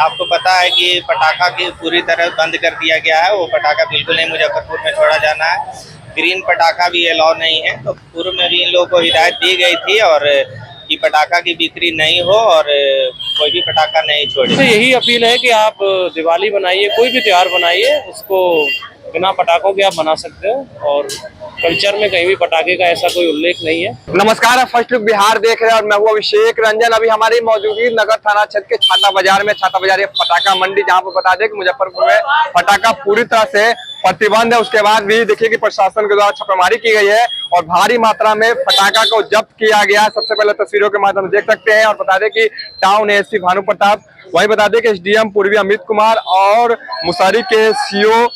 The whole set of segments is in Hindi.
आपको पता है कि पटाखा की पूरी तरह बंद कर दिया गया है। वो पटाखा बिल्कुल नहीं मुजफ्फरपुर में छोड़ा जाना है। ग्रीन पटाखा भी अलाउ नहीं है। तो पूर्व में भी इन लोगों को हिदायत दी गई थी और कि पटाखा की बिक्री नहीं हो और कोई भी पटाखा नहीं छोड़े। तो यही अपील है कि आप दिवाली बनाइए, कोई भी त्योहार बनाइए, उसको बिना पटाखों के आप बना सकते हो और कल्चर में कहीं भी पटाखे का ऐसा कोई उल्लेख नहीं है। नमस्कार, फर्स्ट लुक बिहार देख रहे हैं और मैं हूं अभिषेक रंजन। अभी हमारी मौजूदगी नगर थाना क्षेत्र के छाता बाजार में। छाता बाजार पटाखा मंडी, जहां पर बता दें कि मुजफ्फरपुर में पटाखा पूरी तरह से प्रतिबंध है। उसके बाद भी देखिए कि प्रशासन के द्वारा छापेमारी की गई है और भारी मात्रा में पटाखा को जब्त किया गया। सबसे पहले तस्वीरों के माध्यम से देख सकते हैं और बता दें कि टाउन एसपी भानु प्रताप, वही बता दें कि एसडीएम पूर्वी अमित कुमार और मुसहरी के सीओ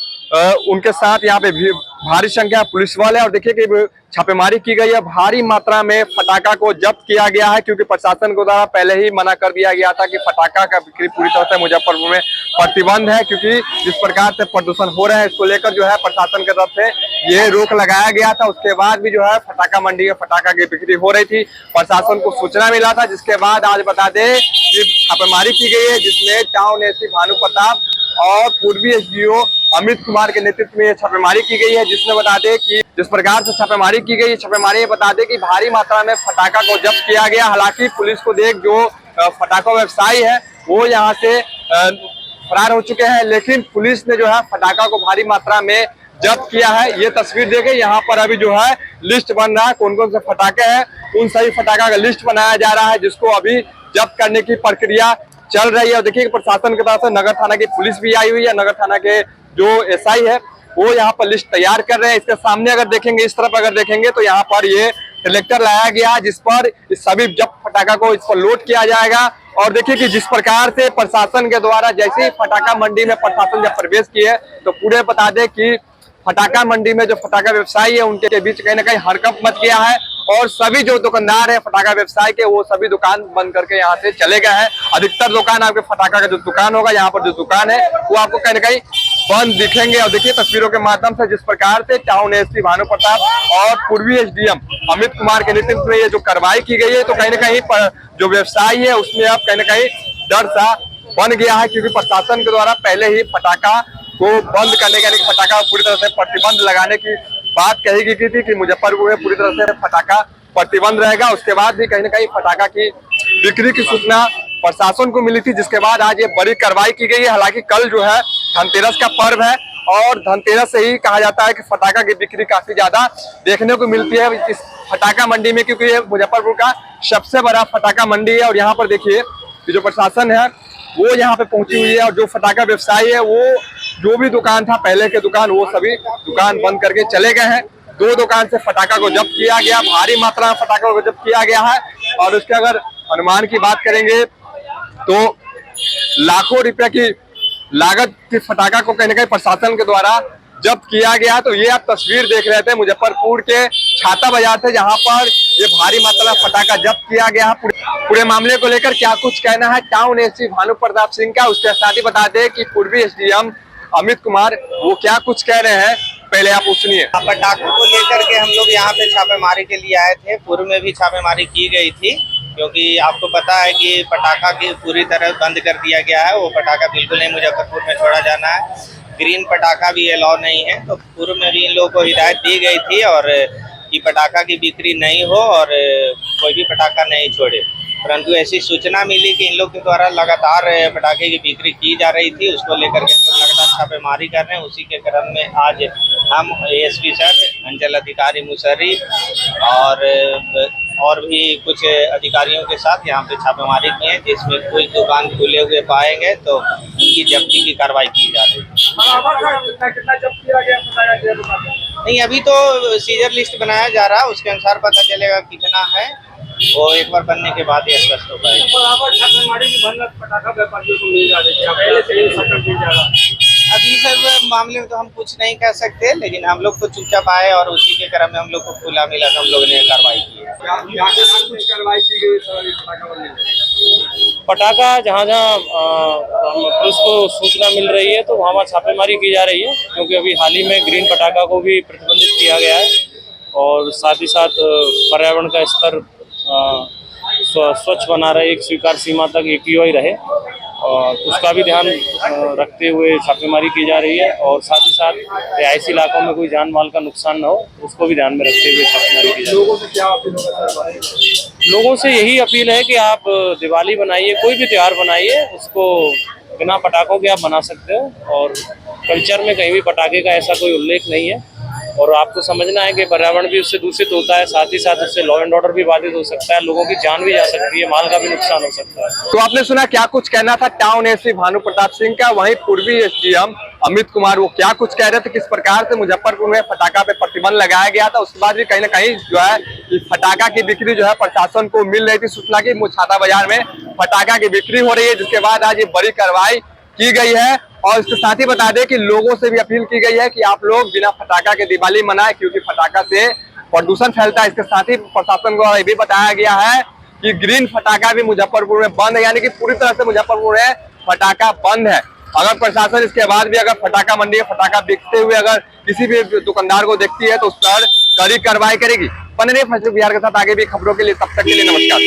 उनके साथ यहाँ पे भारी संख्या पुलिस वाले, और देखिए कि छापेमारी की गई है। भारी मात्रा में फटाखा को जब्त किया गया है क्योंकि प्रशासन को द्वारा पहले ही मना कर दिया गया था कि फटाखा का बिक्री पूरी तरह से मुजफ्फरपुर में प्रतिबंध है, क्योंकि जिस प्रकार से प्रदूषण हो रहा है इसको लेकर जो है प्रशासन की तरफ से ये रोक लगाया गया था। उसके बाद भी जो है फटाखा मंडी में फटाखा की बिक्री हो रही थी। प्रशासन को सूचना मिला था, जिसके बाद आज बता दें कि छापेमारी की गई है, जिसमें टाउन एसपी भानु प्रताप और पूर्वी एसडीओ अमित कुमार के नेतृत्व में छापेमारी की गई है। जिसमें बता दें कि जिस प्रकार से छापेमारी की गई है, छापेमारी में बता दें कि भारी मात्रा में फटाखा को जब्त किया गया। हालांकि पुलिस को देख जो फटाखा व्यवसायी है वो यहाँ से फरार हो चुके हैं, लेकिन पुलिस ने जो है फटाखा को भारी मात्रा में जब्त किया है। ये तस्वीर देखें, यहाँ पर अभी जो है लिस्ट बन रहा है, कौन कौन से फटाखे हैं, उन सभी फटाखा का लिस्ट बनाया जा रहा है, जिसको अभी जब्त करने की प्रक्रिया चल रही है। और देखिए प्रशासन की तरफ से नगर थाना की पुलिस भी आई हुई है। नगर थाना के जो एसआई है वो यहाँ पर लिस्ट तैयार कर रहे हैं। इसके सामने अगर देखेंगे, इस तरफ अगर देखेंगे तो यहाँ पर ये ट्रैक्टर लाया गया, जिस पर इस सभी जब्त फटाखा को इस पर लोड किया जाएगा। और देखिए कि जिस प्रकार से प्रशासन के द्वारा जैसे ही फटाखा मंडी में प्रशासन जब प्रवेश किए तो पूरे बता दें कि फटाखा मंडी में जो फटाखा व्यवसायी है उनके बीच कहीं ना कहीं हड़कंप मच गया है और सभी जो दुकानदार है फटाखा व्यवसाय के वो सभी दुकान बंद करके यहाँ से चले गए हैं। अधिकतर दुकान आपके फटाखा का जो दुकान होगा, यहाँ पर जो दुकान है वो आपको कहीं ना कहीं बंद दिखेंगे। और देखिए तस्वीरों के माध्यम से जिस प्रकार से टाउन एसपी भानु प्रताप और पूर्वी एसडीएम अमित कुमार के नेतृत्व में ये जो कार्रवाई की गई है, तो कहीं ना कहीं जो व्यवसायी है उसमें अब कहीं ना कहीं डर सा बन गया है, क्योंकि प्रशासन के द्वारा पहले ही फटाखा को बंद करने के, फटाखा पूरी तरह से प्रतिबंध लगाने की बात कही गई थी कि मुजफ्फरपुर में पूरी तरह से फटाखा प्रतिबंध रहेगा। उसके बाद भी कहीं ना कहीं फटाखा की बिक्री की सूचना प्रशासन को मिली थी, जिसके बाद आज ये बड़ी कार्रवाई की गई है। हालांकि कल जो है धनतेरस का पर्व है और धनतेरस से ही कहा जाता है कि फटाखा की बिक्री काफी ज्यादा देखने को मिलती है इस फटाखा मंडी में, क्योंकि ये मुजफ्फरपुर का सबसे बड़ा फटाखा मंडी है। और यहाँ पर देखिए कि जो प्रशासन है वो यहाँ पे पहुंची हुई है और जो फटाखा व्यवसायी है वो जो भी दुकान था पहले के दुकान वो सभी दुकान बंद करके चले गए हैं। 2 दुकान से फटाखा को जब्त किया गया, भारी मात्रा में फटाखा को जब्त किया गया है। और उसके अगर अनुमान की बात करेंगे तो लाखों रुपए की लागत के फटाखा को कहीं ना कहीं प्रशासन के द्वारा जब्त किया गया। तो ये आप तस्वीर देख रहे थे मुजफ्फरपुर के छाता बाजार से, जहां पर ये भारी मात्रा में फटाखा जब्त किया गया। पूरे मामले को लेकर क्या कुछ कहना है टाउन एसपी भानु प्रताप सिंह का, उसके साथ ही बता दें कि पूर्वी एसडीएम अमित कुमार वो क्या कुछ कह रहे हैं, पहले आप सुनिए। पटाखों को लेकर के हम लोग यहाँ पे छापेमारी के लिए आए थे। पूर्व में भी छापेमारी की गई थी, क्योंकि आपको पता है कि पटाखा की पूरी तरह बंद कर दिया गया है। वो पटाखा बिल्कुल नहीं मुजफ्फरपुर में छोड़ा जाना है। ग्रीन पटाखा भी अलाउ नहीं है। तो पूर्व में भी इन लोगों को हिदायत दी गई थी और कि पटाखा की बिक्री नहीं हो और कोई भी पटाखा नहीं छोड़े, परंतु ऐसी सूचना मिली कि इन लोग के द्वारा लगातार पटाखे की बिक्री की जा रही थी। उसको लेकर के तो लगातार छापेमारी कर रहे हैं। उसी के क्रम में आज हम एएसपी सर, अंचल अधिकारी मुसहरी और भी कुछ अधिकारियों के साथ यहाँ पे छापेमारी की है, जिसमें कुछ दुकान खुले हुए पाए गए तो उनकी जब्ती की कार्रवाई की जा रही है। कितना जब्त किया गया? नहीं, अभी तो सीजर लिस्ट बनाया जा रहा है, उसके अनुसार पता चलेगा कितना है। वो एक बार बनने के बाद ही स्पष्ट हो पाएगा। अभी सब मामले में तो हम कुछ नहीं कह सकते, लेकिन हम लोग तो चुपचाप आए और उसी के क्रम में हम लोग को खुला मिला तो हम लोग ने कार्रवाई की है। पटाखा जहाँ जहाँ पुलिस को सूचना मिल रही है तो वहाँ छापेमारी की जा रही है, क्योंकि अभी हाल ही में ग्रीन पटाखा को भी प्रतिबंधित किया गया है और साथ ही साथ पर्यावरण का स्तर स्वच्छ बना रहे, एक स्वीकार सीमा तक AQI रहे। उसका भी ध्यान रखते हुए छापेमारी की जा रही है और साथ ही साथ रिहायशी इलाकों में कोई जान माल का नुकसान न हो उसको भी ध्यान में रखते हुए छापेमारी की जा रही है। लोगों से क्या अपील होगा? लोगों से यही अपील है कि आप दिवाली बनाइए, कोई भी त्यौहार बनाइए, उसको बिना पटाखों के आप बना सकते हो और कल्चर में कहीं भी पटाखे का ऐसा कोई उल्लेख नहीं है और आपको समझना है कि पर्यावरण भी उससे दूषित होता है, साथ ही साथ उससे लॉ एंड ऑर्डर भी बाधित हो सकता है, लोगों की जान भी जा सकती है, माल का भी नुकसान हो सकता है। तो आपने सुना क्या कुछ कहना था टाउन एसपी भानु प्रताप सिंह का, वहीं पूर्वी एसडीएम अमित कुमार वो क्या कुछ कह रहे थे, किस प्रकार से मुजफ्फरपुर में पटाखा पे प्रतिबंध लगाया गया था। उसके बाद भी कहीं ना कहीं जो है कि पटाखा की बिक्री जो है प्रशासन को मिल रही थी सूचना की छाता बाजार में पटाखा की बिक्री हो रही है, जिसके बाद आज ये बड़ी कार्रवाई की गई है। और इसके साथ ही बता दें कि लोगों से भी अपील की गई है कि आप लोग बिना पटाखा के दिवाली मनाएं, क्योंकि पटाखा से प्रदूषण फैलता है। इसके साथ ही प्रशासन को ये भी बताया गया है कि ग्रीन पटाखा भी मुजफ्फरपुर में बंद है, यानी कि पूरी तरह से मुजफ्फरपुर में पटाखा बंद है। अगर प्रशासन इसके बाद भी अगर पटाखा मंडी में पटाखा बिकते हुए अगर किसी भी दुकानदार को देखती है तो उस पर कड़ी कार्रवाई करेगी। बने रहिए फैसले बिहार के साथ आगे भी खबरों के लिए, तब तक के लिए नमस्कार।